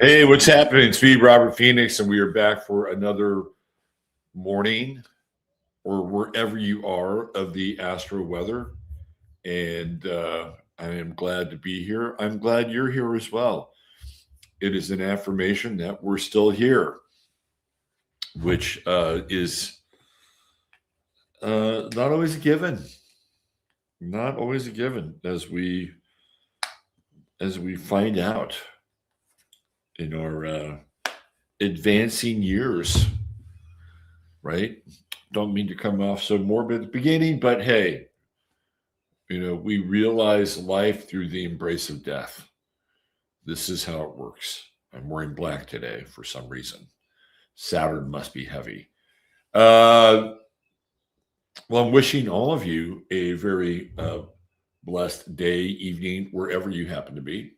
Hey, what's happening? It's me, Robert Phoenix, and we are back for another morning or wherever you are of the Astro Weather. And I am glad to be here. I'm glad you're here as well. It is an affirmation that we're still here, which is not always a given. Not always a given as we find out in our advancing years, right? Don't mean to come off so morbid at the beginning, but hey, we realize life through the embrace of death. This is how it works. I'm wearing black today for some reason. Saturn must be heavy. Well, I'm wishing all of you a very blessed day, evening, wherever you happen to be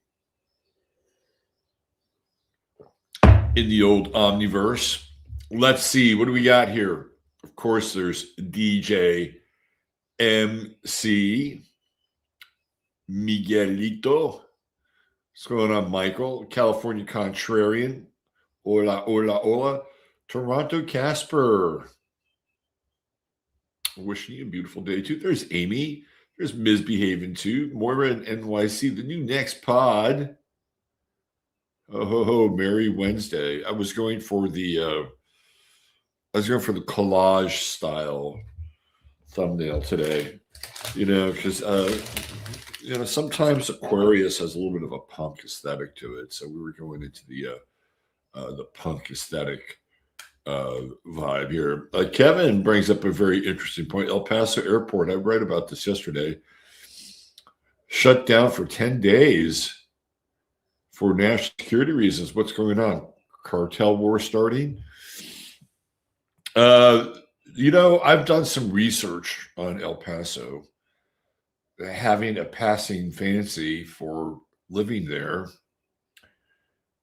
in the old omniverse. Let's see, what do we got here? Of course, there's DJ MC Miguelito. What's going on, Michael? California Contrarian. Hola, hola, hola. Toronto Casper. Wishing you a beautiful day, too. There's Amy. There's Ms. Behaving, too. Moira and NYC. The new next pod. Oh, ho, ho. Merry Wednesday. I was going for the collage style thumbnail today, because sometimes Aquarius has a little bit of a punk aesthetic to it. So we were going into the punk aesthetic vibe here. Kevin brings up a very interesting point. El Paso Airport, I read about this yesterday, shut down for 10 days for national security reasons. What's going on? Cartel war starting? I've done some research on El Paso, having a passing fancy for living there.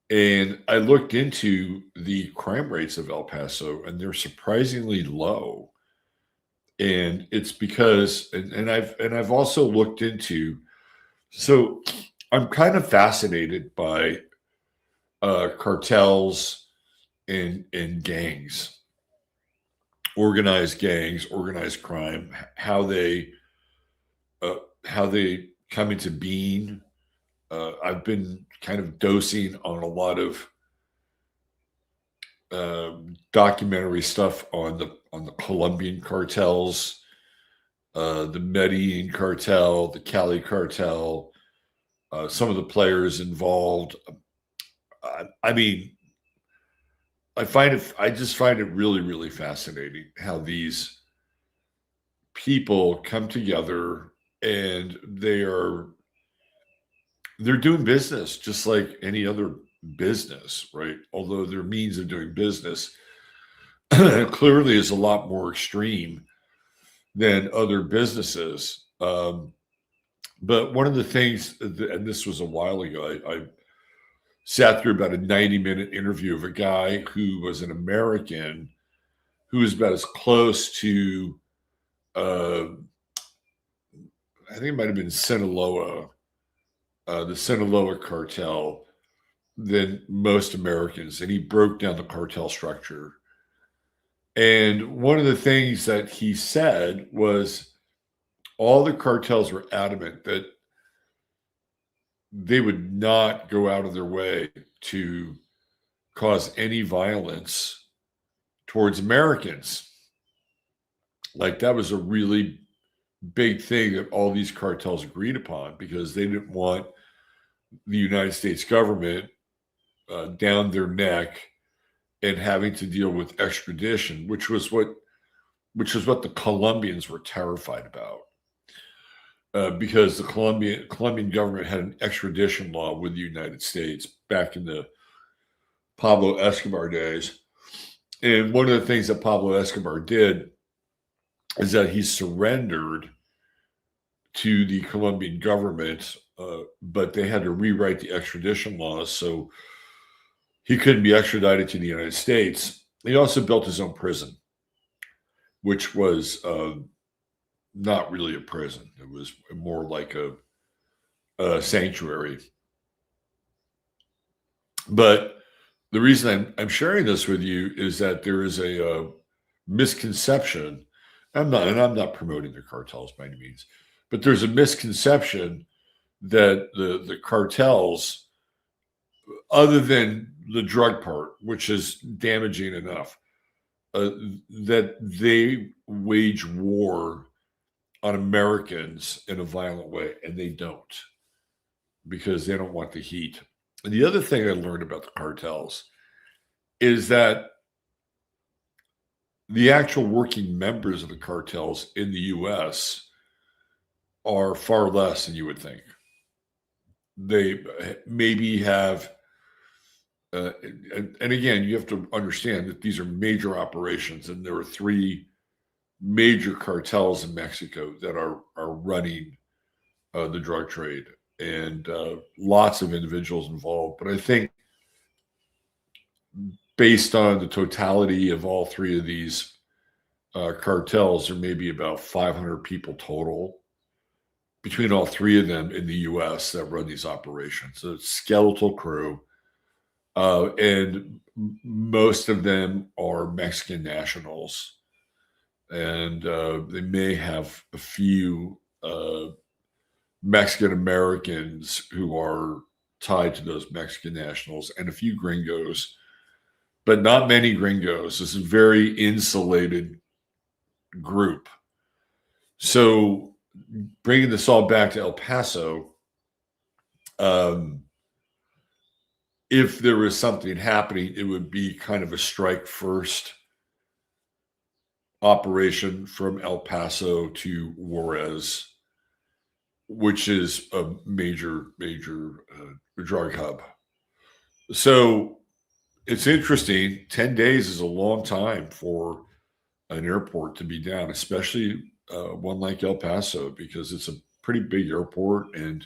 And I looked into the crime rates of El Paso, and they're surprisingly low. And it's because, and I've also looked into, so I'm kind of fascinated by cartels and gangs. Organized gangs, organized crime, how they come into being. I've been kind of dosing on a lot of documentary stuff on the Colombian cartels, the Medellin cartel, the Cali cartel, some of the players involved. I just find it really, really fascinating how these people come together and they're doing business just like any other business, right? Although their means of doing business clearly is a lot more extreme than other businesses. But one of the things, and this was a while ago, I sat through about a 90-minute interview of a guy who was an American who was about as close to, I think it might have been Sinaloa, the Sinaloa cartel, than most Americans. And he broke down the cartel structure. And one of the things that he said was all the cartels were adamant that they would not go out of their way to cause any violence towards Americans. Like that was a really big thing that all these cartels agreed upon because they didn't want the United States government down their neck and having to deal with extradition, which was what the Colombians were terrified about. Because the Colombian government had an extradition law with the United States back in the Pablo Escobar days. And one of the things that Pablo Escobar did is that he surrendered to the Colombian government, but they had to rewrite the extradition laws so he couldn't be extradited to the United States. He also built his own prison, which was not really a prison. It was more like a sanctuary. But the reason I'm sharing this with you is that there is a misconception. I'm not promoting the cartels by any means, but there's a misconception that the cartels, other than the drug part, which is damaging enough, that they wage war on Americans in a violent way, and they don't, because they don't want the heat. And the other thing I learned about the cartels is that the actual working members of the cartels in the US are far less than you would think. They maybe have, and again, you have to understand that these are major operations, and there are 3 major cartels in Mexico that are running the drug trade, and lots of individuals involved. But I think based on the totality of all 3 of these cartels, there may be about 500 people total between all 3 of them in the US that run these operations. So it's skeletal crew, and most of them are Mexican nationals, and they may have a few Mexican Americans who are tied to those Mexican nationals, and a few gringos, but not many gringos. This is a very insulated group. So bringing this all back to El Paso, if there was something happening, it would be kind of a strike first operation from El Paso to Juarez, which is a major drug hub. So it's interesting. 10 days is a long time for an airport to be down, especially one like El Paso, because it's a pretty big airport. And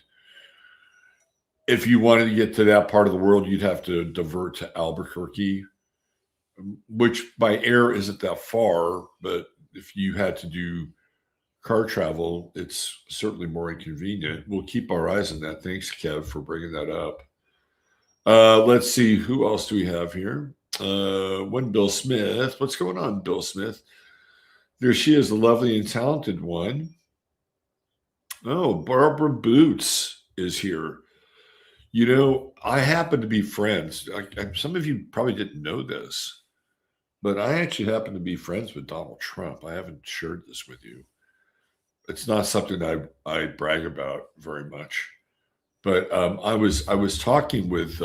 if you wanted to get to that part of the world, you'd have to divert to Albuquerque, which by air isn't that far. But if you had to do car travel, it's certainly more inconvenient. We'll keep our eyes on that. Thanks, Kev, for bringing that up. Let's see, who else do we have here? One Bill Smith. What's going on, Bill Smith? There she is, the lovely and talented one. Oh, Barbara Boots is here. You know, I happen to be friends. Some of you probably didn't know this, but I actually happen to be friends with Donald Trump. I haven't shared this with you. It's not something I brag about very much. But I was talking with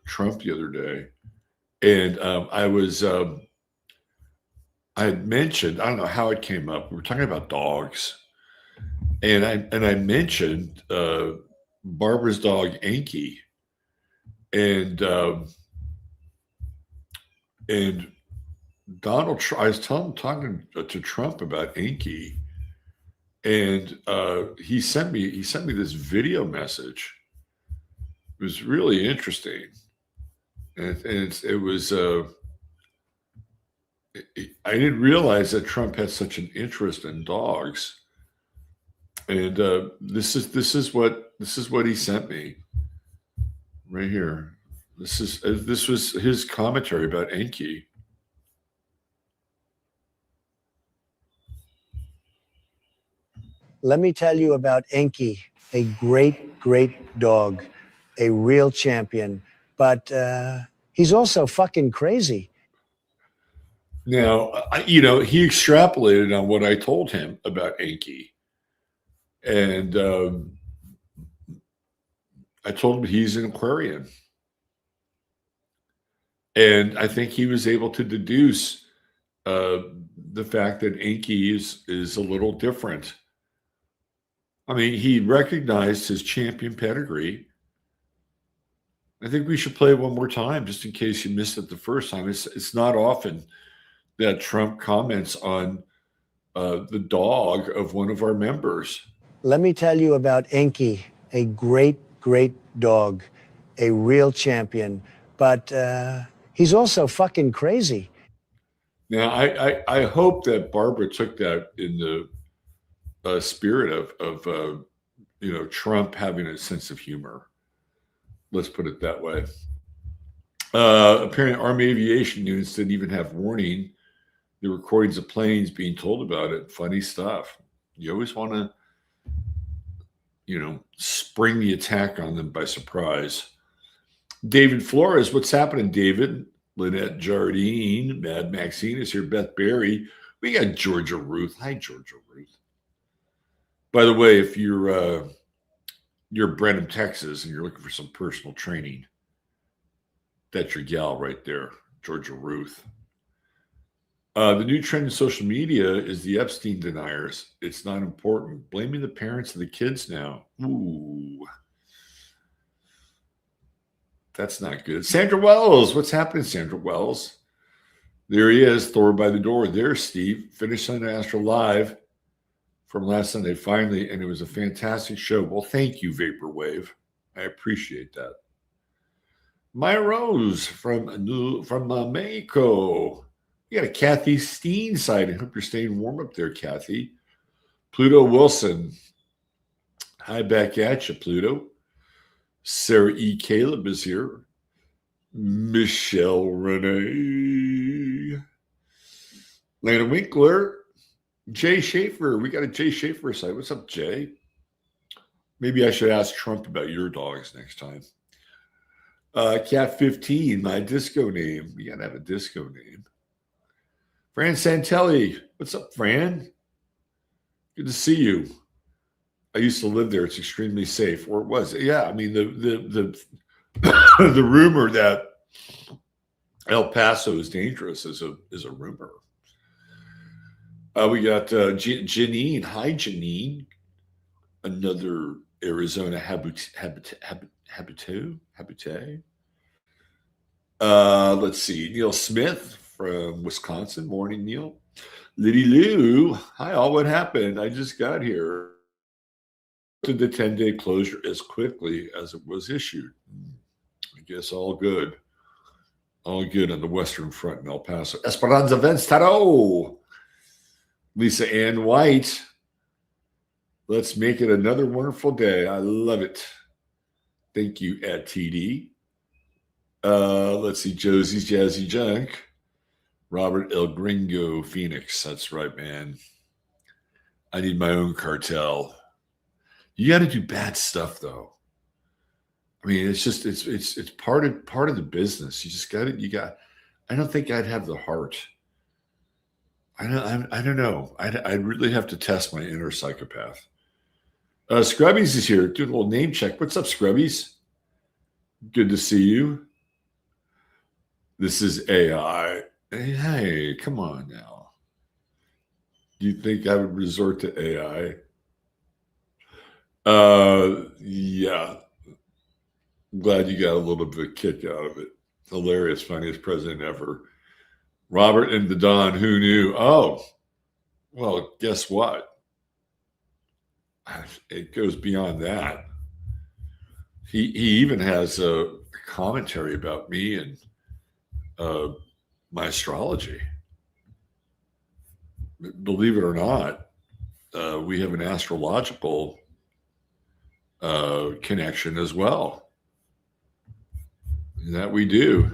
Trump the other day, and I had mentioned, I don't know how it came up. We were talking about dogs, and I mentioned Barbara's dog Anki, and Donald Trump. I was talking to Trump about Anki, and he sent me this video message. It was really interesting, and it was. I didn't realize that Trump had such an interest in dogs, and this is what he sent me right here. This was his commentary about Enki. Let me tell you about Enki, a great dog, a real champion, but he's also fucking crazy. Now, he extrapolated on what I told him about Enki, and I told him he's an Aquarian, and I think he was able to deduce the fact that Enki is a little different. I mean, he recognized his champion pedigree. I think we should play it one more time, just in case you missed it the first time. It's not often that Trump comments on the dog of one of our members. Let me tell you about Enki, a great dog, a real champion, but he's also fucking crazy. Now, I hope that Barbara took that in the spirit of Trump having a sense of humor. Let's put it that way. Apparently, Army Aviation units didn't even have warning. The recordings of planes being told about it. Funny stuff. You always want to, spring the attack on them by surprise. David Flores, what's happening, David? Lynette Jardine, Mad Maxine is here. Beth Berry. We got Georgia Ruth. Hi, Georgia Ruth. By the way, if you're Brenham, Texas, and you're looking for some personal training, that's your gal right there, Georgia Ruth. The new trend in social media is the Epstein deniers. It's not important. Blaming the parents and the kids now. Ooh. That's not good. Sandra Wells. What's happening, Sandra Wells? There he is, Thor by the door. There's Steve. Finished Sunday Astro Live from last Sunday, finally, and it was a fantastic show. Well, thank you, Vaporwave. I appreciate that. Maya Rose from Mexico. You got a Kathy Steen sighting. Hope you're staying warm up there, Kathy. Pluto Wilson. Hi, back at you, Pluto. Sarah E. Caleb is here. Michelle Renee. Lana Winkler. Jay Schaefer. We got a Jay Schaefer site. What's up, Jay? Maybe I should ask Trump about your dogs next time. Cat 15, my disco name. We got to have a disco name. Fran Santelli. What's up, Fran? Good to see you. I used to live there. It's extremely safe, or it was. Yeah, I mean the the rumor that El Paso is dangerous is a rumor. We got Janine. Hi, Janine. Another Arizona habitat. Let's see. Neil Smith from Wisconsin. Morning, Neil. Liddy Lou. Hi, all. What happened? I just got here. To the 10-day closure as quickly as it was issued. I guess all good. All good on the Western Front in El Paso. Esperanza Venstaro. Lisa Ann White. Let's make it another wonderful day. I love it. Thank you, at TD. Let's see. Josie's Jazzy Junk. Robert El Gringo Phoenix. That's right, man. I need my own cartel. You got to do bad stuff, though. I mean, it's just it's part of the business. You just got it. I don't think I'd have the heart. I don't know. I'd really have to test my inner psychopath. Scrubbies is here doing a little name check. What's up, Scrubbies? Good to see you. This is AI. Hey, come on now. Do you think I would resort to AI? Yeah. I'm glad you got a little bit of a kick out of it. Hilarious, funniest president ever. Robert and the Don, who knew? Oh, well, guess what? It goes beyond that. He even has a commentary about me and my astrology. Believe it or not, we have an astrological connection as well. That we do.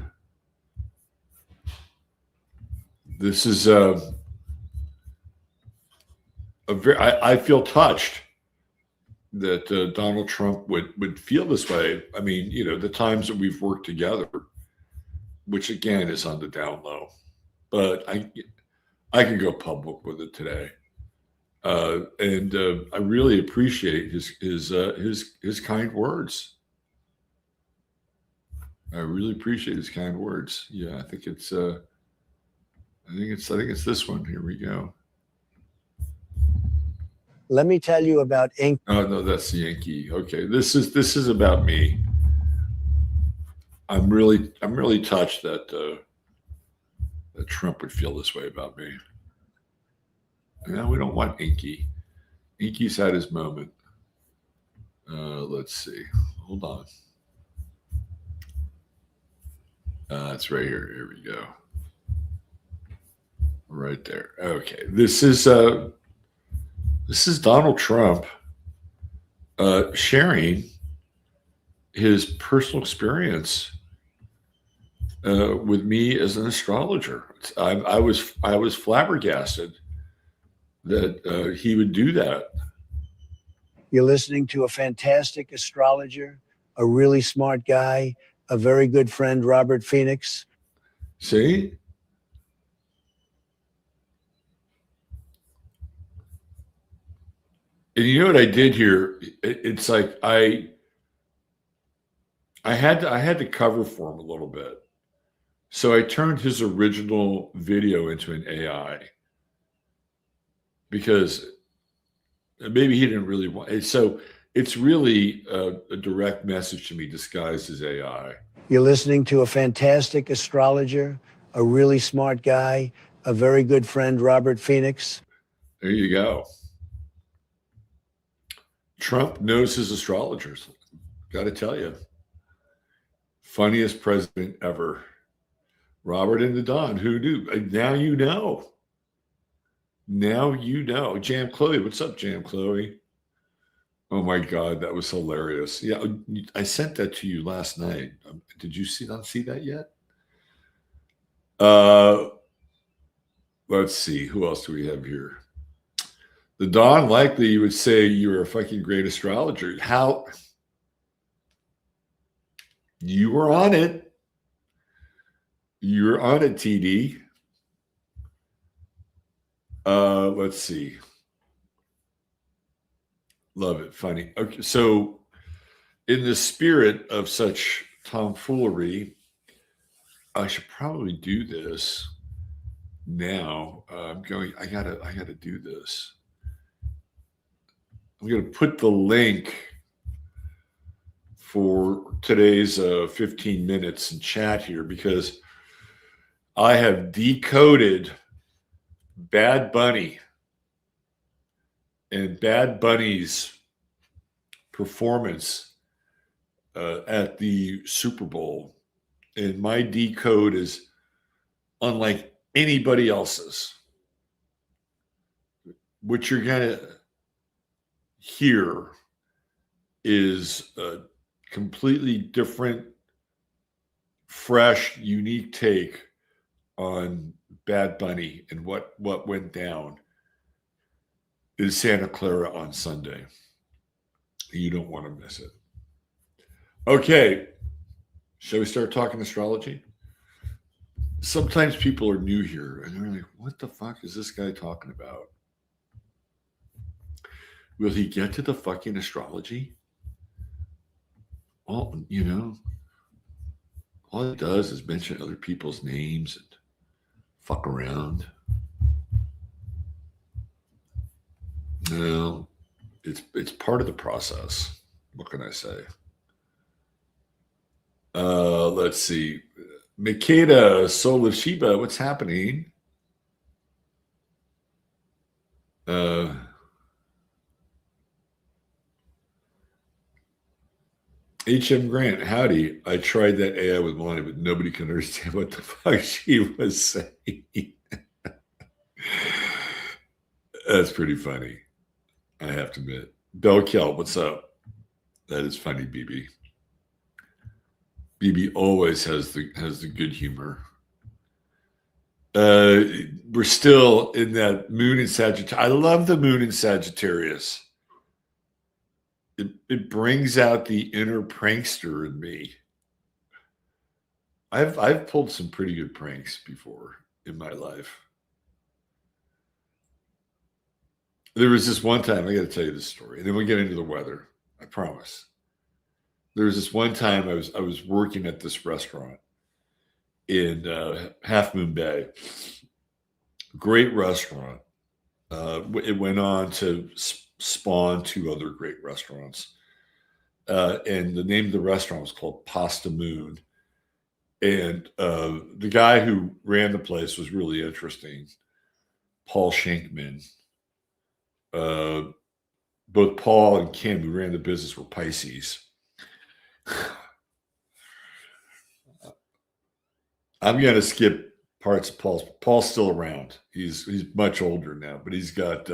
This is I feel touched that Donald Trump would feel this way. I mean, the times that we've worked together, which again is on the down low, but I can go public with it today. And I really appreciate his kind words. I really appreciate his kind words. Yeah, I think it's this one. Here we go. Let me tell you about ink. Oh no, that's the Yankee. Okay, this is about me. I'm really touched that that Trump would feel this way about me. No, we don't want Inky. Inky's had his moment. Let's see. Hold on. It's right here. Here we go. Right there. Okay. This is Donald Trump sharing his personal experience with me as an astrologer. I was flabbergasted that he would do that. You're listening to a fantastic astrologer, a really smart guy, a very good friend, Robert Phoenix. See? And you know what I did here? It's like I had to cover for him a little bit. So I turned his original video into an AI because maybe he didn't really want it. So it's really a direct message to me disguised as AI. You're listening to a fantastic astrologer, a really smart guy, a very good friend, Robert Phoenix. There you go. Trump knows his astrologers. Got to tell you. Funniest president ever. Robert and the Don. Who knew? Now you know. Now you know. Jam Chloe. What's up, Jam Chloe? Oh my God, that was hilarious. Yeah, I sent that to you last night. Did you not see that yet? Let's see. Who else do we have here? The Don, likely you would say you're a fucking great astrologer. How? You were on it. You were on it, TD. Let's see. Love it. Funny. Okay, so in the spirit of such tomfoolery, I should probably do this now. I gotta do this. I'm gonna put the link for today's 15 minutes in chat here because I have decoded Bad Bunny and Bad Bunny's performance at the Super Bowl. And my decode is unlike anybody else's. What you're going to hear is a completely different, fresh, unique take on Bad Bunny and what went down in Santa Clara on Sunday. You don't want to miss it. Okay. Shall we start talking astrology? Sometimes people are new here and they're like, what the fuck is this guy talking about? Will he get to the fucking astrology? Well, all it does is mention other people's names and fuck around. No, it's part of the process. What can I say? Let's see. Makeda, Soul of Sheba, what's happening? H.M. Grant, howdy. I tried that AI with Melania, but nobody can understand what the fuck she was saying. That's pretty funny. I have to admit. Bell Kelp, what's up? That is funny, BB. BB always has the good humor. We're still in that moon in Sagittarius. I love the moon in Sagittarius. It brings out the inner prankster in me. I've pulled some pretty good pranks before in my life. There was this one time, I got to tell you this story, and then we'll get into the weather. I promise. There was this one time I was working at this restaurant in Half Moon Bay. Great restaurant. It went on to spawn two other great restaurants. And the name of the restaurant was called Pasta Moon. And the guy who ran the place was really interesting. Paul Schenkman. Both Paul and Kim, who ran the business, were Pisces. I'm going to skip parts of Paul's. Paul's still around. He's much older now, but he's got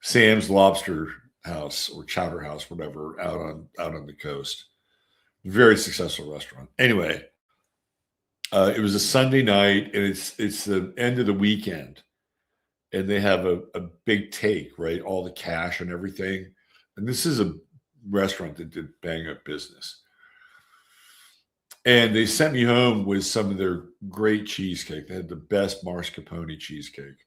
Sam's Lobster House or Chowder House, whatever, out on the coast. Very successful restaurant. Anyway, It was a Sunday night, and it's the end of the weekend, and they have a big take, right? All the cash and everything. And this is a restaurant that did bang up business. And they sent me home with some of their great cheesecake. They had the best mascarpone cheesecake.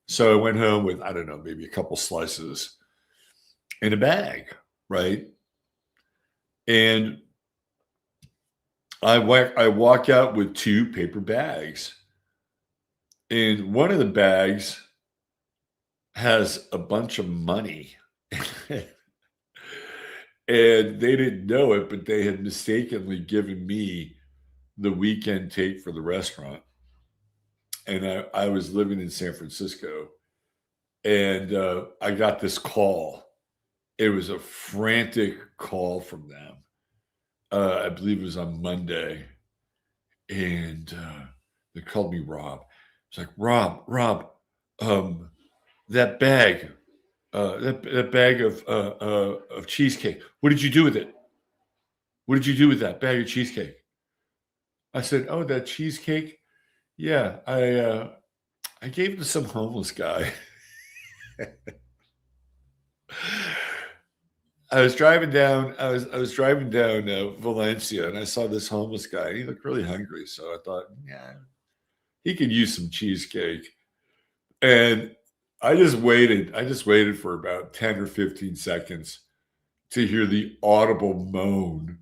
So I went home with, I don't know, maybe a couple slices in a bag, right? And I walk out with 2 paper bags. And one of the bags has a bunch of money. And they didn't know it, but they had mistakenly given me the weekend take for the restaurant. And I was living in San Francisco, and I got this call. It was a frantic call from them. I believe it was on Monday, and they called me Rob. It's like, Rob, that bag, that bag of cheesecake. What did you do with it? What did you do with that bag of cheesecake? I said, oh, that cheesecake. Yeah, I gave it to some homeless guy. I was driving down. I was driving down Valencia, and I saw this homeless guy. He looked really hungry, so I thought, yeah, he could use some cheesecake. And I just waited. I just waited for about 10 or 15 seconds to hear the audible moan,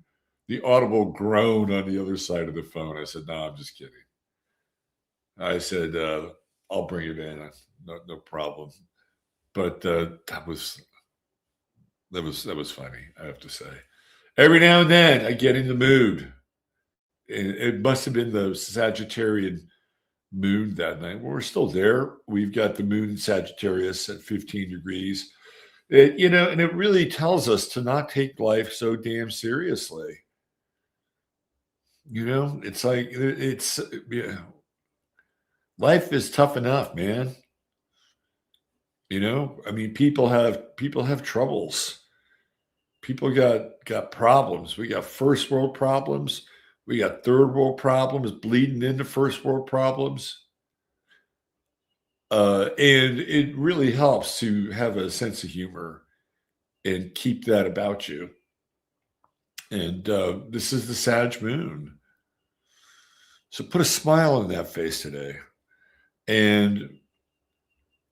the audible groan on the other side of the phone. I said, no, I'm just kidding. I said, I'll bring it in. No problem. But that was funny, I have to say. Every now and then I get in the mood. It must have been the Sagittarian moon that night. Well, we're still there. We've got the moon in Sagittarius at 15 degrees. And it really tells us to not take life so damn seriously. It's like life is tough enough, man. I mean, people have troubles. People got problems. We got first world problems. We got third world problems bleeding into first world problems. And it really helps to have a sense of humor and keep that about you. And this is the Sag moon. So put a smile on that face today and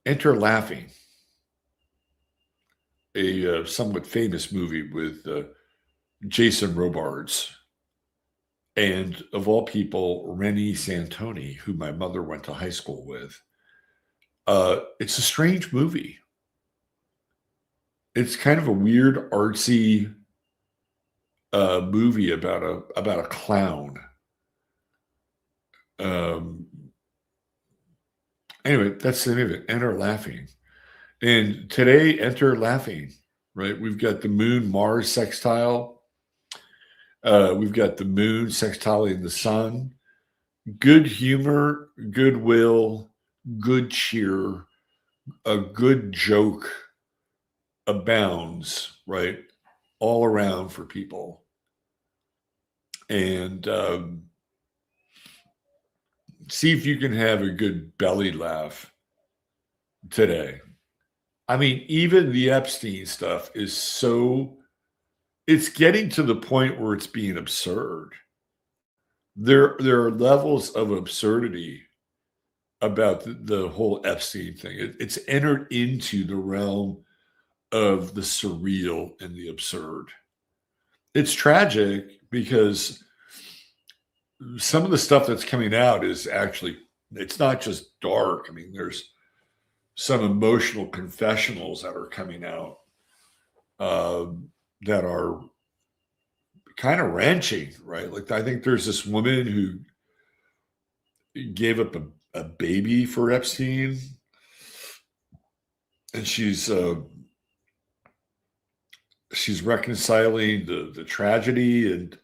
enter laughing. A somewhat famous movie with Jason Robards and, of all people, Rennie Santoni, who my mother went to high school with. It's a strange movie. It's kind of a weird, artsy movie about a clown. Anyway, that's the name of it. Enter laughing. And today, enter laughing, right? We've got the moon Mars sextile. We've got the moon sextile in the sun. Good humor, goodwill, good cheer, a good joke abounds, right? All around for people. And see if you can have a good belly laugh today. I mean, even the Epstein stuff is it's getting to the point where it's being absurd. There are levels of absurdity about the whole Epstein thing. It's entered into the realm of the surreal and the absurd. It's tragic because some of the stuff that's coming out is actually, it's not just dark. I mean, there's some emotional confessionals that are coming out that are kind of wrenching, right? Like, I think there's this woman who gave up a baby for Epstein, and she's reconciling the tragedy and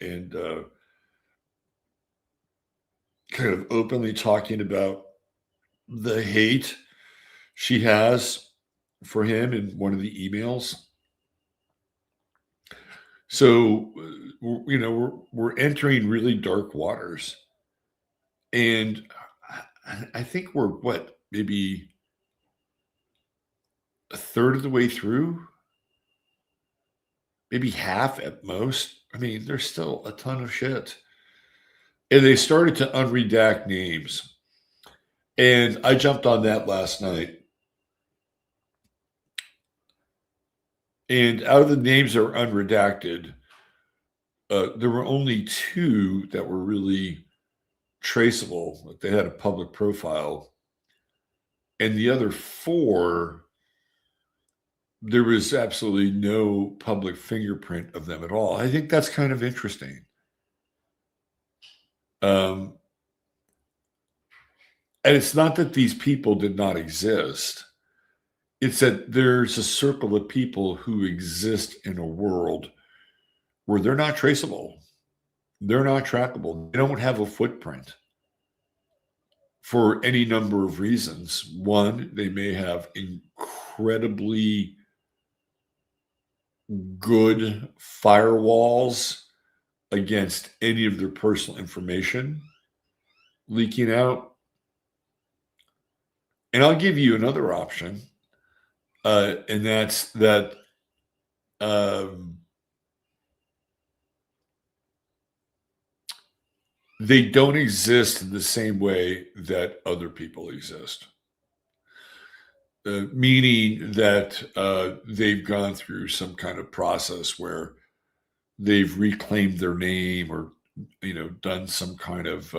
kind of openly talking about the hate she has for him in one of the emails. So, we're entering really dark waters. And I think we're maybe a third of the way through, maybe half at most. I mean, there's still a ton of shit. And they started to unredact names. And I jumped on that last night. And out of the names that were unredacted, there were only 2 that were really traceable. Like they had a public profile. And the other 4, there was absolutely no public fingerprint of them at all. I think that's kind of interesting. And it's not that these people did not exist. It's that there's a circle of people who exist in a world where they're not traceable. They're not trackable. They don't have a footprint for any number of reasons. One, they may have incredibly good firewalls against any of their personal information leaking out. And I'll give you another option, and that's that they don't exist in the same way that other people exist. Meaning that they've gone through some kind of process where they've reclaimed their name or, done some kind of,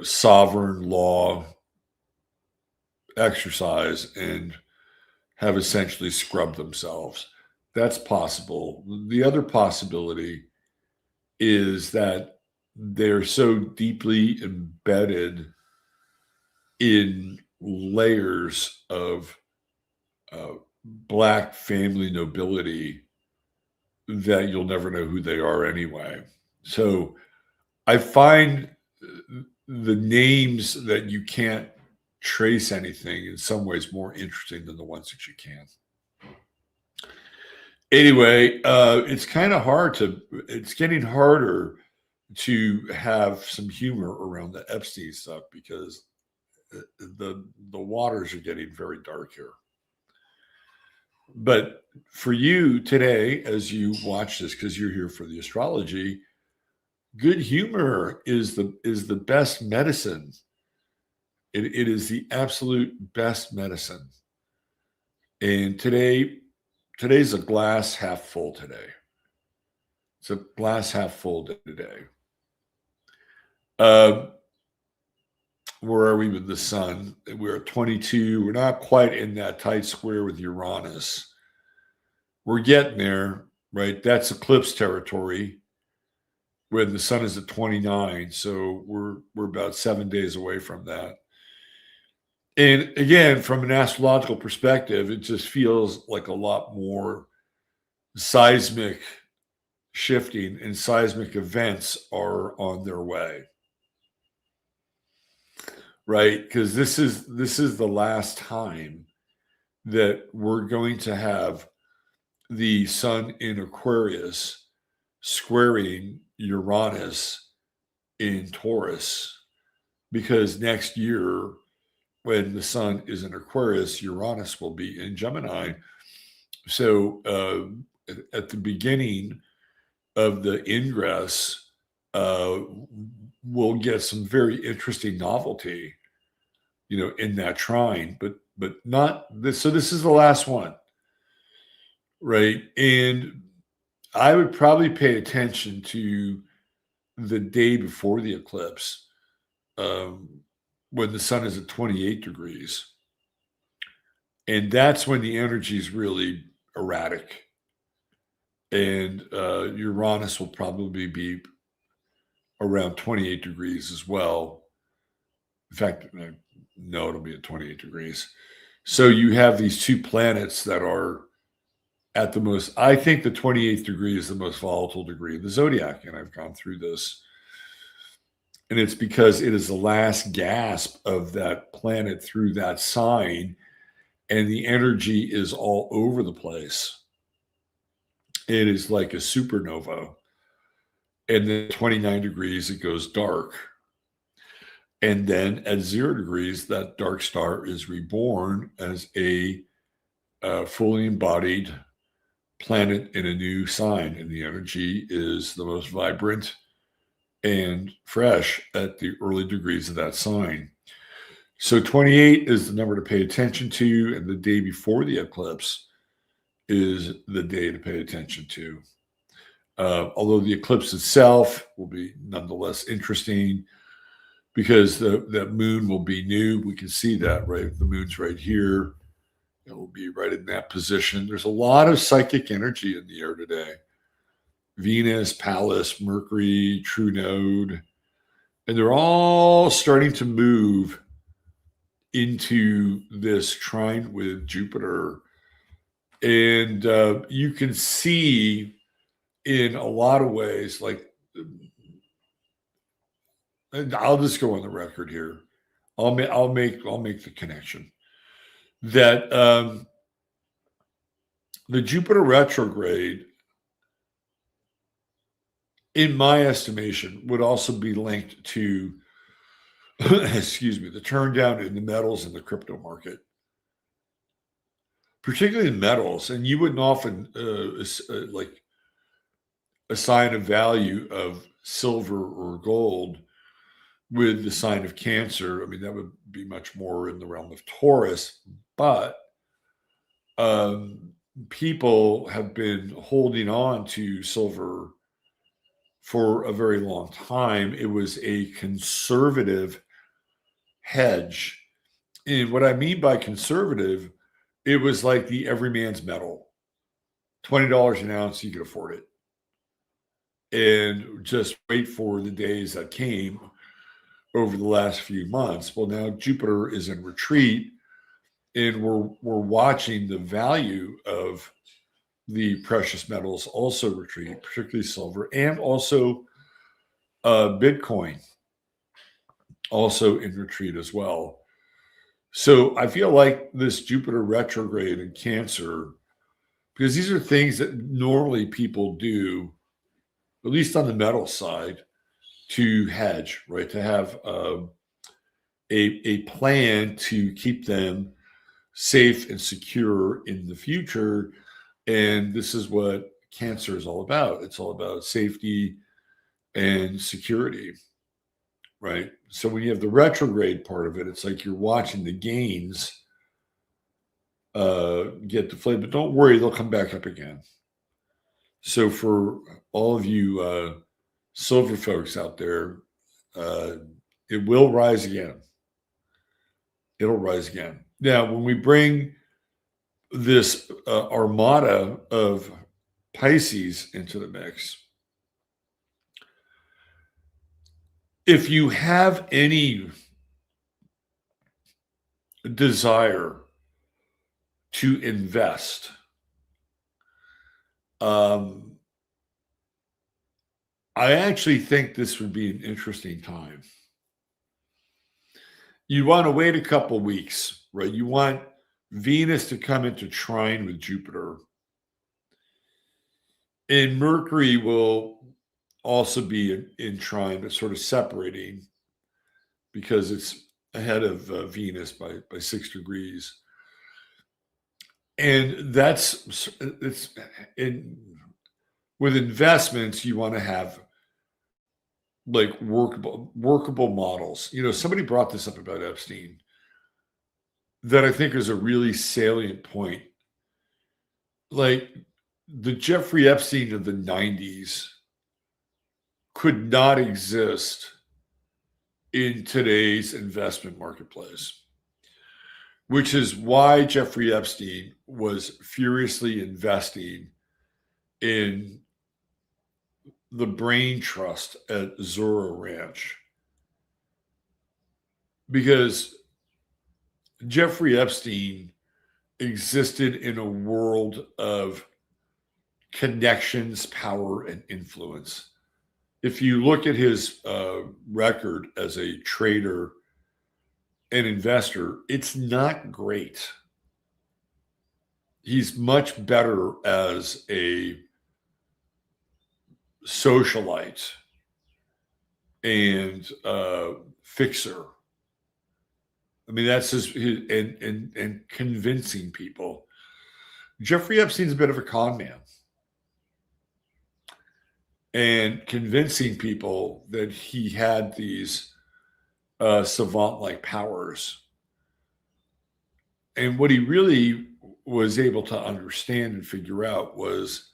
sovereign law exercise and have essentially scrubbed themselves. That's possible. The other possibility is that they're so deeply embedded in layers of Black family nobility that you'll never know who they are anyway. So I find the names that you can't trace anything in some ways more interesting than the ones that you can. Anyway, it's kind of it's getting harder to have some humor around the Epstein stuff because the waters are getting very dark here. But for you today, as you watch this, because you're here for the astrology, good humor is the best medicine. It is the absolute best medicine. And today's a glass half full today. It's a glass half full today. Where are we with the sun? We're at 22. We're not quite in that tight square with Uranus. We're getting there, right? That's eclipse territory when the sun is at 29. So we're about 7 days away from that. And again, from an astrological perspective, it just feels like a lot more seismic shifting and seismic events are on their way. Right? Because this is the last time that we're going to have the sun in Aquarius squaring Uranus in Taurus, because next year when the sun is in Aquarius, Uranus will be in Gemini. So at the beginning of the ingress, we'll get some very interesting novelty, in that trine, but not this. So this is the last one, right? And I would probably pay attention to the day before the eclipse, when the sun is at 28 degrees. And that's when the energy is really erratic. And Uranus will probably be around 28 degrees as well. In fact, no, it'll be at 28 degrees. So you have these 2 planets that are at the most, I think the 28th degree is the most volatile degree of the zodiac. And I've gone through this. And it's because it is the last gasp of that planet through that sign. And the energy is all over the place. It is like a supernova. And then 29 degrees, it goes dark. And then at 0 degrees, that dark star is reborn as a fully embodied planet in a new sign. And the energy is the most vibrant and fresh at the early degrees of that sign. So 28 is the number to pay attention to, and the day before the eclipse is the day to pay attention to. Although the eclipse itself will be nonetheless interesting because that moon will be new. We can see that, right? The moon's right here. It will be right in that position. There's a lot of psychic energy in the air today. Venus, Pallas, Mercury, True Node, and they're all starting to move into this trine with Jupiter. And you can see in a lot of ways, like, and I'll just go on the record here. I'll make the connection that the Jupiter retrograde, in my estimation, would also be linked to, excuse me, the turn down in the metals and the crypto market, particularly in metals. And you wouldn't often like assign a value of silver or gold with the sign of Cancer. I mean, that would be much more in the realm of Taurus, but people have been holding on to silver for a very long time. It was a conservative hedge. And what I mean by conservative, it was like the everyman's metal. $20 an ounce, you could afford it. And just wait for the days that came over the last few months. Well, now Jupiter is in retreat, and we're watching the value of the precious metals also retreat, particularly silver, and also Bitcoin also in retreat as well. So I feel like this Jupiter retrograde in Cancer, because these are things that normally people do, at least on the metal side, to hedge, right? To have a plan to keep them safe and secure in the future. And this is what Cancer is all about. It's all about safety and security, right? So when you have the retrograde part of it, it's like you're watching the gains get deflated, but don't worry, they'll come back up again. So for all of you silver folks out there, it will rise again. It'll rise again. Now, when we bring this armada of Pisces into the mix, if you have any desire to invest, I actually think this would be an interesting time. You want to wait a couple weeks, right? You want Venus to come into trine with Jupiter. And Mercury will also be in trine, but sort of separating because it's ahead of Venus by 6 degrees. And with investments, you want to have like workable models. You know, somebody brought this up about Epstein that I think is a really salient point. Like the Jeffrey Epstein of the 90s could not exist in today's investment marketplace, which is why Jeffrey Epstein was furiously investing in the brain trust at Zorro Ranch. Because Jeffrey Epstein existed in a world of connections, power, and influence. If you look at his record as a trader and investor, it's not great. He's much better as a socialite and fixer. I mean, that's his and convincing people. Jeffrey Epstein's a bit of a con man, and convincing people that he had these savant-like powers. And what he really was able to understand and figure out was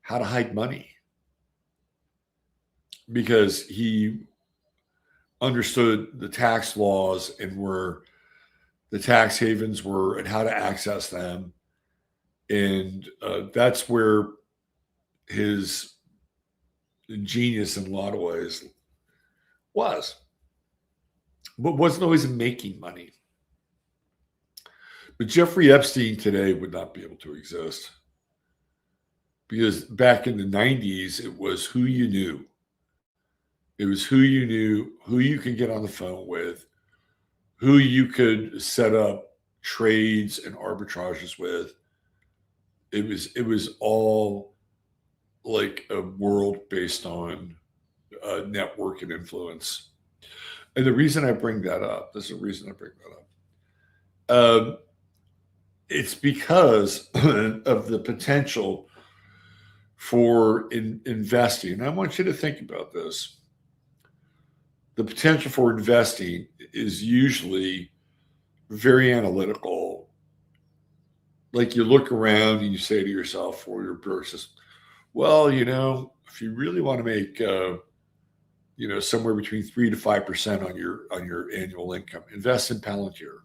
how to hide money, because he understood the tax laws and where the tax havens were and how to access them. And that's where his genius in a lot of ways was, but wasn't always making money. But Jeffrey Epstein today would not be able to exist, because back in the 90s, it was who you knew. It was who you knew, who you could get on the phone with, who you could set up trades and arbitrages with. It was all like a world based on network and influence. And the reason I bring that up, there's a reason I bring that up. It's because of the potential for investing. And I want you to think about this. The potential for investing is usually very analytical. Like you look around and you say to yourself, for your purchase, well, if you really want to make, somewhere between 3 to 5% on your annual income, invest in Palantir.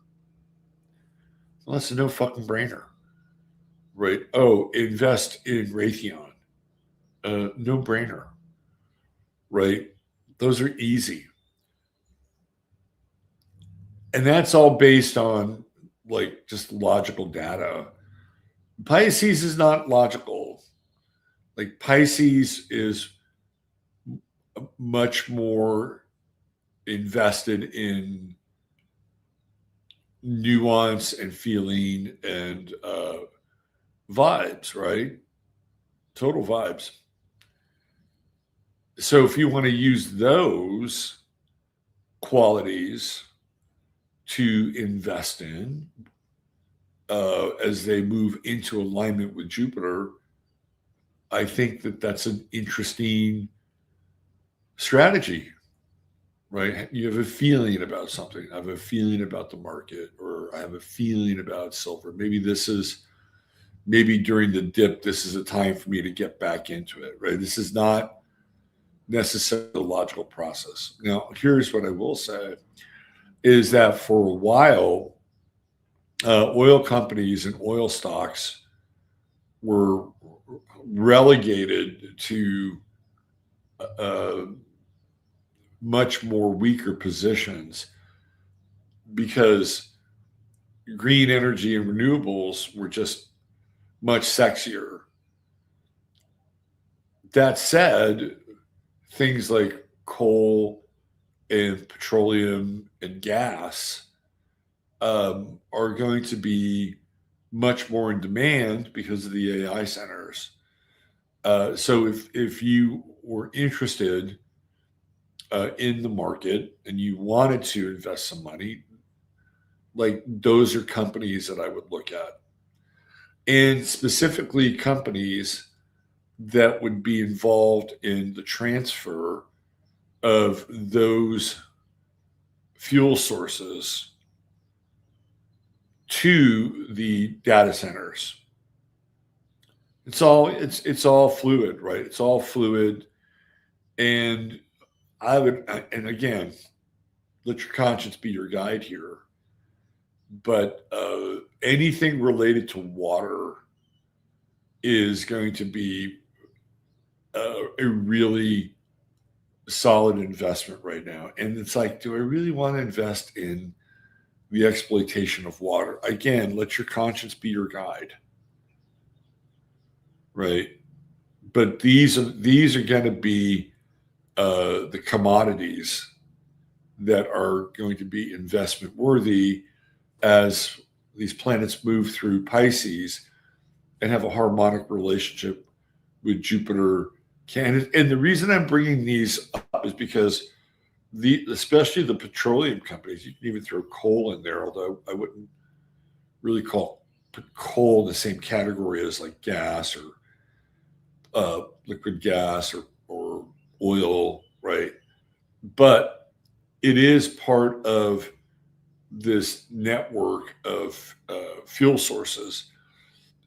Well, that's a no fucking brainer, right? Oh, invest in Raytheon. No brainer, right? Those are easy. And that's all based on like just logical data. Pisces is not logical. Like Pisces is much more invested in nuance and feeling and vibes, right? Total vibes. So if you want to use those qualities to invest in as they move into alignment with Jupiter, I think that that's an interesting strategy, right? You have a feeling about something. I have a feeling about the market, or I have a feeling about silver. Maybe during the dip, this is a time for me to get back into it, right? This is not necessarily a logical process. Now, here's what I will say is that for a while, oil companies and oil stocks were relegated to much more weaker positions, because green energy and renewables were just much sexier. That said, things like coal and petroleum and gas are going to be much more in demand because of the AI centers. So if you were interested in the market and you wanted to invest some money, like those are companies that I would look at, and specifically companies that would be involved in the transfer of those fuel sources to the data centers. It's all fluid, right? It's all fluid. And and again, let your conscience be your guide here. But anything related to water is going to be a really solid investment right now. And it's like, do I really want to invest in the exploitation of water? Again, let your conscience be your guide, right? But these are going to be the commodities that are going to be investment worthy as these planets move through Pisces and have a harmonic relationship with Jupiter. And the reason I'm bringing these up is because especially the petroleum companies. You can even throw coal in there, although I wouldn't really put coal in the same category as like gas or liquid gas or oil, right? But it is part of this network of fuel sources.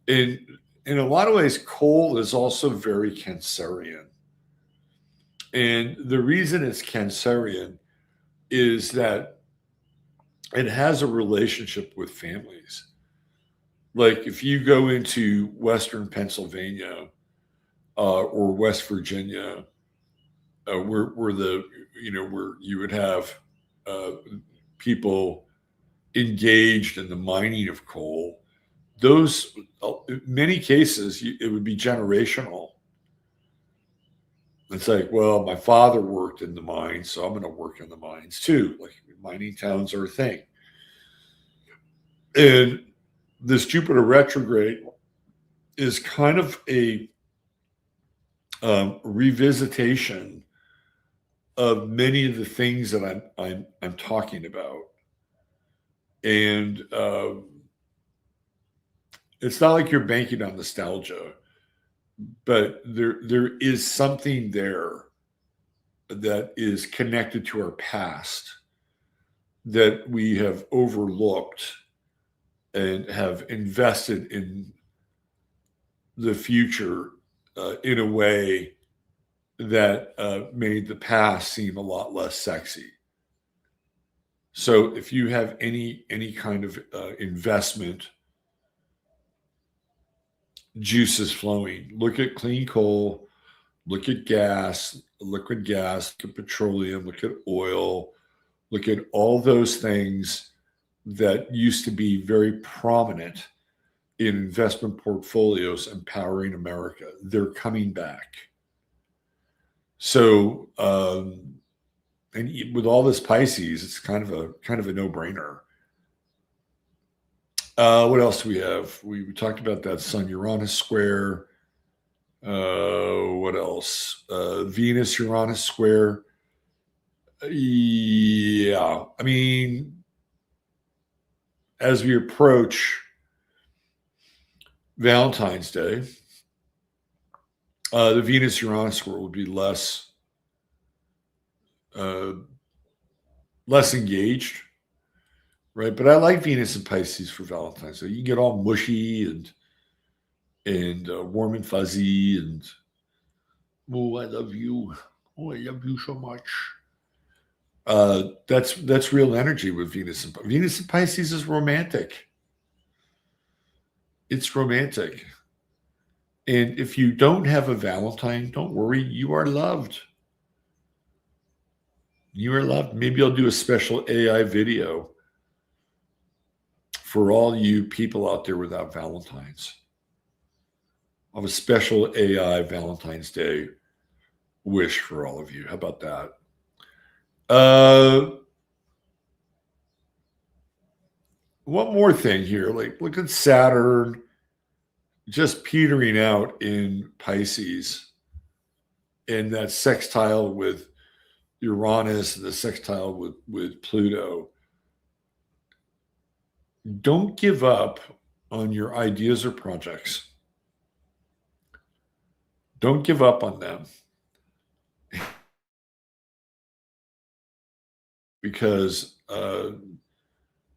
In a lot of ways, coal is also very Cancerian. And the reason it's Cancerian is that it has a relationship with families. Like if you go into Western Pennsylvania or West Virginia, where you would have people engaged in the mining of coal, those in many cases it would be generational. It's like, well, my father worked in the mines, so I'm going to work in the mines too. Like mining towns are a thing. And this Jupiter retrograde is kind of a revisitation of many of the things that I'm talking about. And it's not like you're banking on nostalgia, but there is something there that is connected to our past that we have overlooked and have invested in the future in a way that made the past seem a lot less sexy. So if you have any kind of investment juices flowing, look at clean coal, look at gas, liquid gas, look at petroleum, look at oil, look at all those things that used to be very prominent in investment portfolios empowering America. They're coming back. So, and with all this Pisces, it's kind of a no-brainer. What else do we have? We talked about that Sun Uranus square. What else? Venus Uranus square. Yeah, I mean, as we approach Valentine's Day, the Venus Uranus square will be less engaged, right? But I like Venus and Pisces for Valentine's Day. You can get all mushy and warm and fuzzy, and oh, I love you. Oh, I love you so much. That's real energy with Venus and Pisces is romantic. It's romantic. And if you don't have a Valentine, don't worry, you are loved. You are loved. Maybe I'll do a special AI video for all you people out there without Valentines. I'll have a special AI Valentine's Day wish for all of you. How about that? One more thing here. Like, look at Saturn just petering out in Pisces, and that sextile with Uranus and the sextile with Pluto. Don't give up on your ideas or projects. Don't give up on them. Because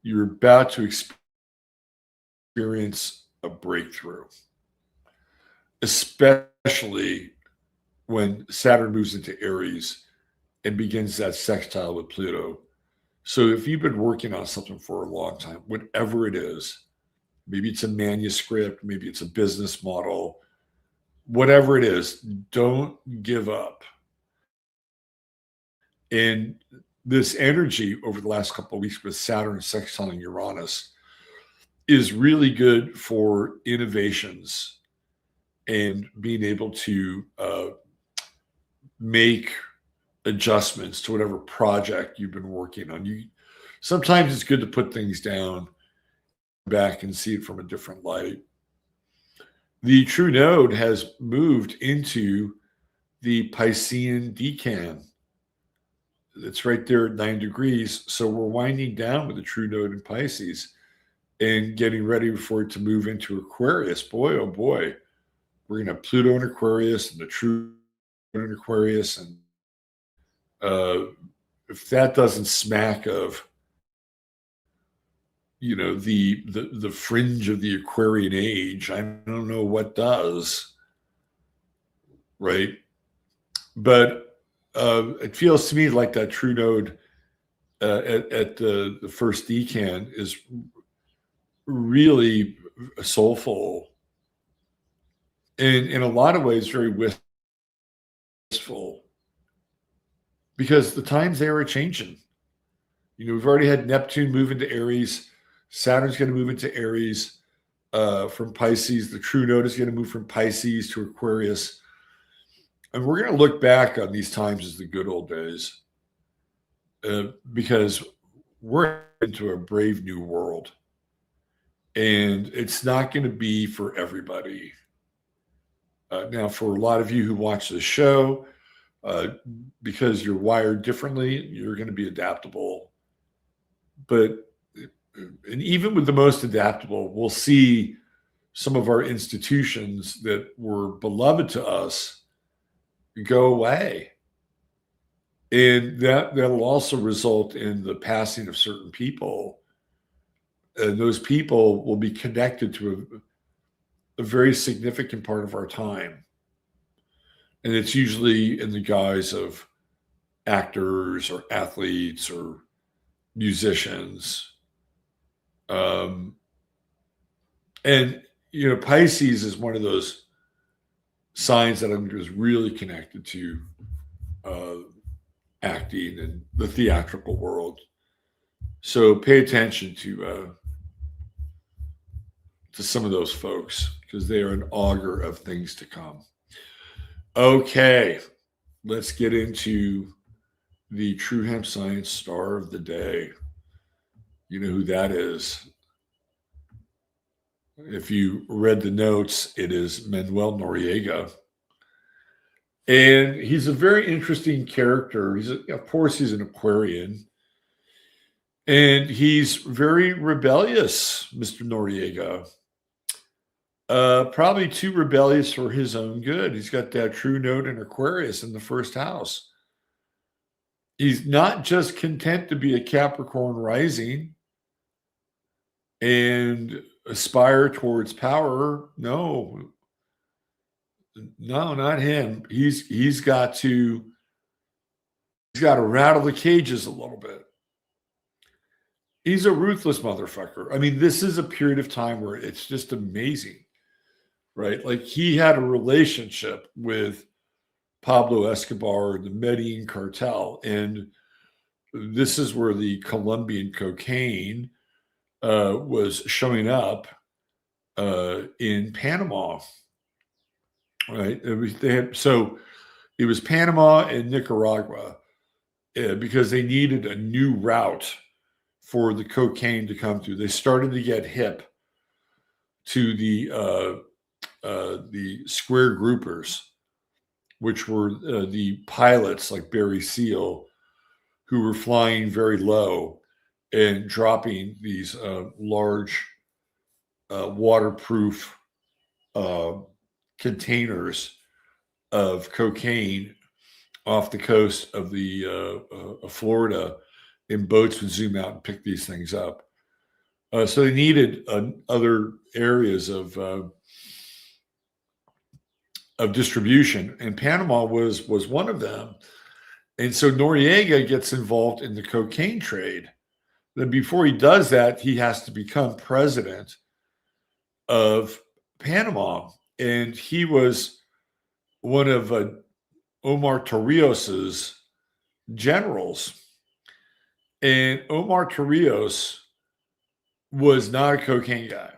you're about to experience a breakthrough, especially when Saturn moves into Aries and begins that sextile with Pluto. So if you've been working on something for a long time, whatever it is, maybe it's a manuscript, maybe it's a business model, whatever it is, don't give up. And this energy over the last couple of weeks with Saturn sextile and Uranus is really good for innovations and being able to make adjustments to whatever project you've been working on. Sometimes it's good to put things down, back, and see it from a different light. The true node has moved into the Piscean decan. it's right there at 9 degrees. So we're winding down with the true node in Pisces and getting ready for it to move into Aquarius. Boy, oh boy, we're going to have Pluto in Aquarius and the true node in Aquarius. And if that doesn't smack of, the fringe of the Aquarian age, I don't know what does, right? But it feels to me like that true node at the first decan is really soulful and in a lot of ways very wistful, because the times they are changing. We've already had Neptune move into Aries. Saturn's going to move into Aries from Pisces. The true node is going to move from Pisces to Aquarius. And we're going to look back on these times as the good old days because we're into a brave new world. And it's not going to be for everybody. Now, for a lot of you who watch the show, because you're wired differently, you're going to be adaptable. And even with the most adaptable, we'll see some of our institutions that were beloved to us go away. And that'll also result in the passing of certain people. And those people will be connected to a very significant part of our time. And it's usually in the guise of actors or athletes or musicians. Pisces is one of those signs that I'm just really connected to acting and the theatrical world. So pay attention to some of those folks because they are an augur of things to come. Okay, let's get into the True Hemp Science star of the day. You know who that is. If you read the notes, it is Manuel Noriega. And he's a very interesting character. Of course, he's an Aquarian. And he's very rebellious, Mr. Noriega. Probably too rebellious for his own good. He's got that true node in Aquarius in the first house. He's not just content to be a Capricorn rising and aspire towards power. No, not him. He's got to rattle the cages a little bit. He's a ruthless motherfucker. I mean, this is a period of time where it's just amazing, right? Like he had a relationship with Pablo Escobar and the Medellin cartel. And this is where the Colombian cocaine was showing up in Panama, right? It was Panama and Nicaragua because they needed a new route for the cocaine to come through. They started to get hip to the square groupers, which were the pilots like Barry Seal, who were flying very low and dropping these large waterproof containers of cocaine off the coast of of Florida, and boats would zoom out and pick these things up. So they needed other areas of distribution, and Panama was one of them. And so Noriega gets involved in the cocaine trade. Then before he does that, he has to become president of Panama. And he was one of Omar Torrijos's generals. And Omar Torrijos was not a cocaine guy.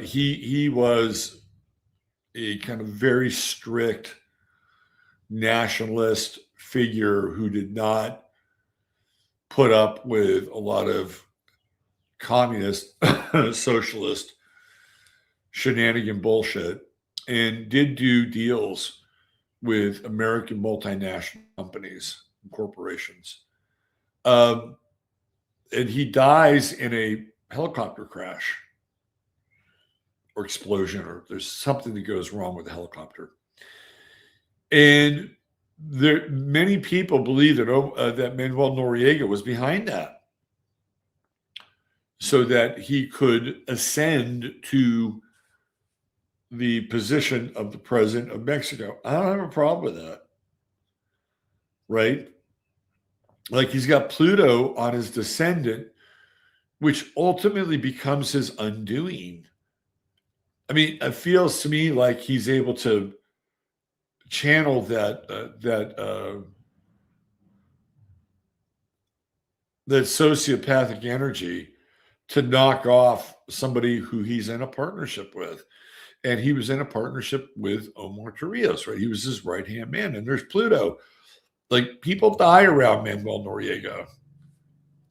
He was a kind of very strict nationalist figure who did not put up with a lot of communist, socialist shenanigan bullshit, and did do deals with American multinational companies. corporations. And he dies in a helicopter crash or explosion, or there's something that goes wrong with the helicopter. And many people believe that Manuel Noriega was behind that, so that he could ascend to the position of the president of Mexico. I don't have a problem with that, right? Like, he's got Pluto on his descendant, which ultimately becomes his undoing. I mean, it feels to me like he's able to channel that sociopathic energy to knock off somebody who he's in a partnership with. And he was in a partnership with Omar Torrijos, right? He was his right-hand man. And there's Pluto. Like, people die around Manuel Noriega.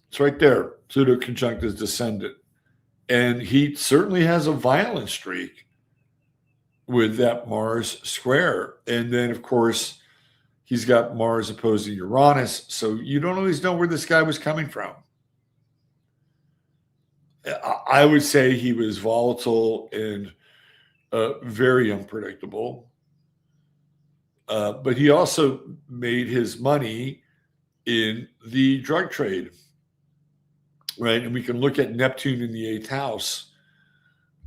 It's right there. Pluto conjunct his descendant. And he certainly has a violent streak with that Mars square. And then, of course, he's got Mars opposing Uranus. So you don't always know where this guy was coming from. I would say he was volatile and very unpredictable. But he also made his money in the drug trade, right? And we can look at Neptune in the 8th house.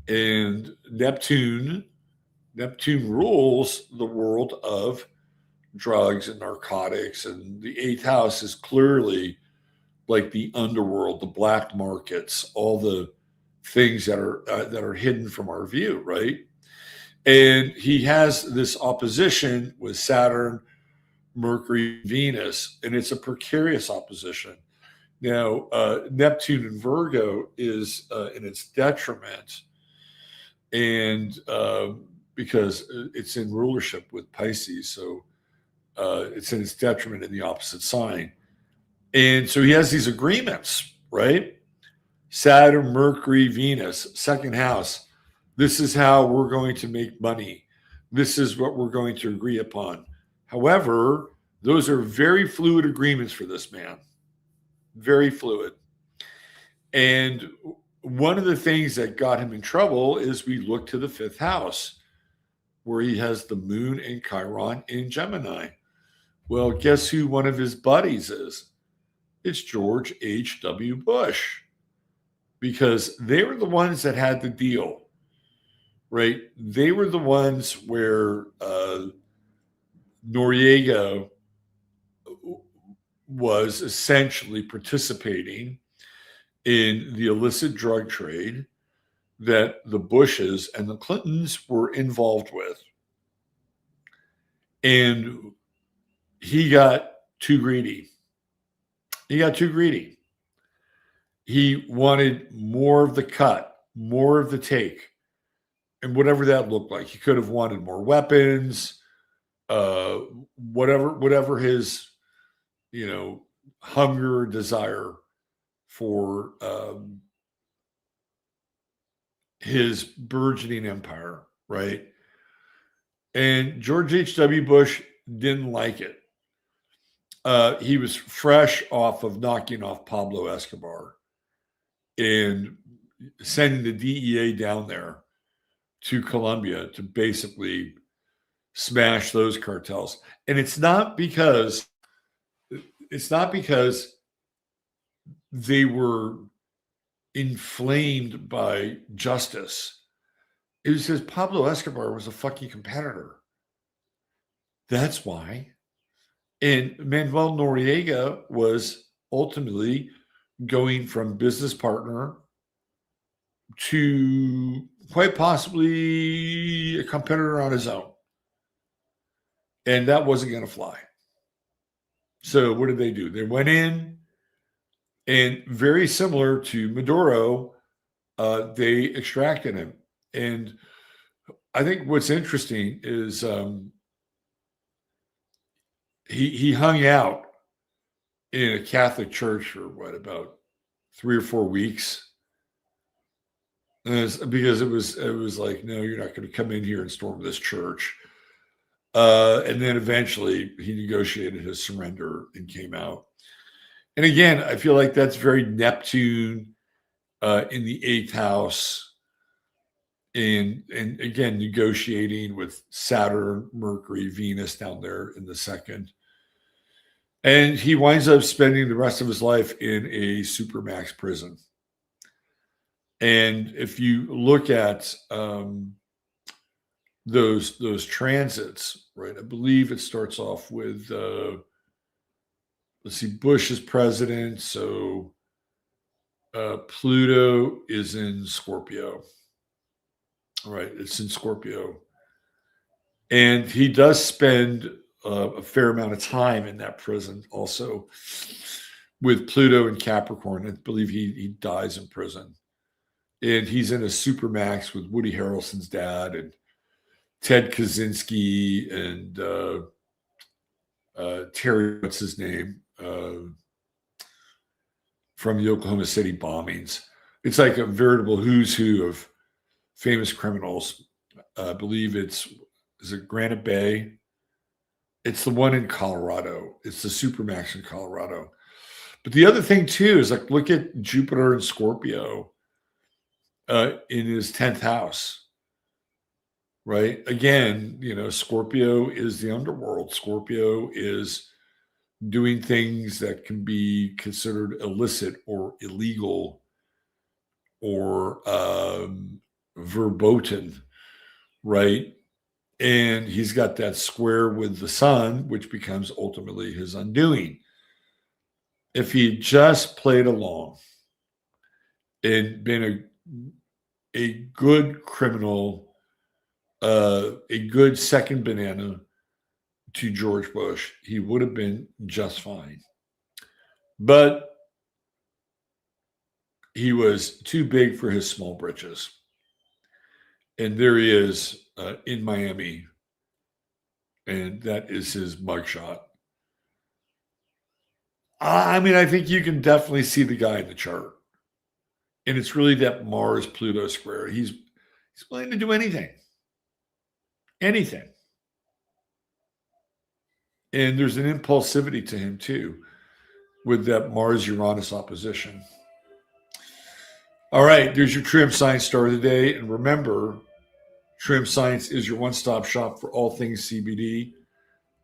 And Neptune rules the world of drugs and narcotics. And the 8th house is clearly like the underworld, the black markets, all the things that are hidden from our view, right? And he has this opposition with Saturn, Mercury, Venus, and it's a precarious opposition. Now, Neptune in Virgo is in its detriment, and because it's in rulership with Pisces, so it's in its detriment in the opposite sign. And so he has these agreements, right? Saturn, Mercury, Venus, second house. This is how we're going to make money. This is what we're going to agree upon. However, those are very fluid agreements for this man. Very fluid. And one of the things that got him in trouble is we look to the 5th house, where he has the moon and Chiron in Gemini. Well, guess who one of his buddies is? It's George H.W. Bush, because they were the ones that had the deal, right? They were the ones where Noriega was essentially participating in the illicit drug trade that the Bushes and the Clintons were involved with. And he got too greedy. He wanted more of the cut, more of the take, and whatever that looked like. He could have wanted more weapons, whatever his, hunger, desire for his burgeoning empire, right? And George H.W. Bush didn't like it. He was fresh off of knocking off Pablo Escobar and sending the DEA down there to Colombia to basically smash those cartels. And it's not because they were inflamed by justice. It was because Pablo Escobar was a fucking competitor. That's why. And Manuel Noriega was ultimately going from business partner to quite possibly a competitor on his own. And that wasn't going to fly. So what did they do? They went in, and very similar to Maduro, they extracted him. And I think what's interesting is he hung out in a Catholic church for about 3 or 4 weeks. And because it was like, no, you're not going to come in here and storm this church. And then eventually he negotiated his surrender and came out. And again, I feel like that's very Neptune in the 8th house. And again, negotiating with Saturn, Mercury, Venus down there in the 2nd. And he winds up spending the rest of his life in a supermax prison. And if you look at those transits, right? I believe it starts off with let's see, Bush is president, so Pluto is in Scorpio. All right, it's in Scorpio. And he does spend a fair amount of time in that prison also with Pluto and Capricorn. I believe he dies in prison. And he's in a supermax with Woody Harrelson's dad and Ted Kaczynski and Terry, what's his name, from the Oklahoma City bombings. It's like a veritable who's who of famous criminals. I believe is it Granite Bay? It's the one in Colorado. It's the supermax in Colorado. But the other thing too is like, look at Jupiter and Scorpio in his 10th house. Right? Again, Scorpio is the underworld. Scorpio is doing things that can be considered illicit or illegal or verboten, right? And he's got that square with the sun, which becomes ultimately his undoing. If he just played along and been a good criminal, a good second banana to George Bush, he would have been just fine. But he was too big for his small britches. And there he is in Miami. And that is his mugshot. I mean, I think you can definitely see the guy in the chart. And it's really that Mars-Pluto square. He's willing to do anything. Anything. And there's an impulsivity to him too, with that Mars-Uranus opposition. All right, there's your True Hemp Science story today. And remember, True Hemp Science is your one-stop shop for all things CBD,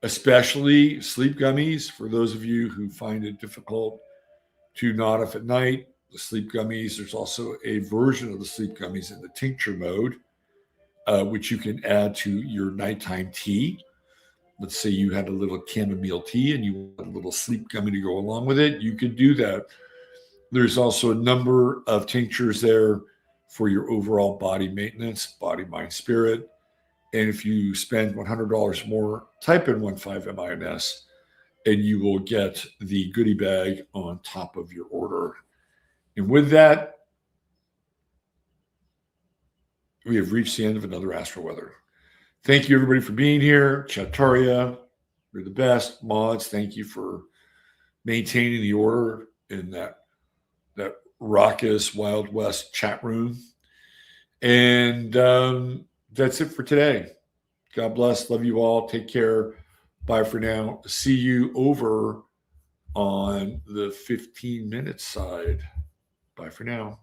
especially sleep gummies. For those of you who find it difficult to nod off at night, the sleep gummies, there's also a version of the sleep gummies in the tincture mode, which you can add to your nighttime tea. Let's say you had a little chamomile tea and you want a little sleep gummy to go along with it. You could do that. There's also a number of tinctures there for your overall body maintenance, body, mind, spirit. And if you spend $100 more, type in 15MINS and you will get the goodie bag on top of your order. And with that, we have reached the end of another Astro Weather. Thank you, everybody, for being here. Chattaria, you're the best. Mods, thank you for maintaining the order in that raucous Wild West chat room. And that's it for today. God bless. Love you all. Take care. Bye for now. See you over on the 15-minute side. Bye for now.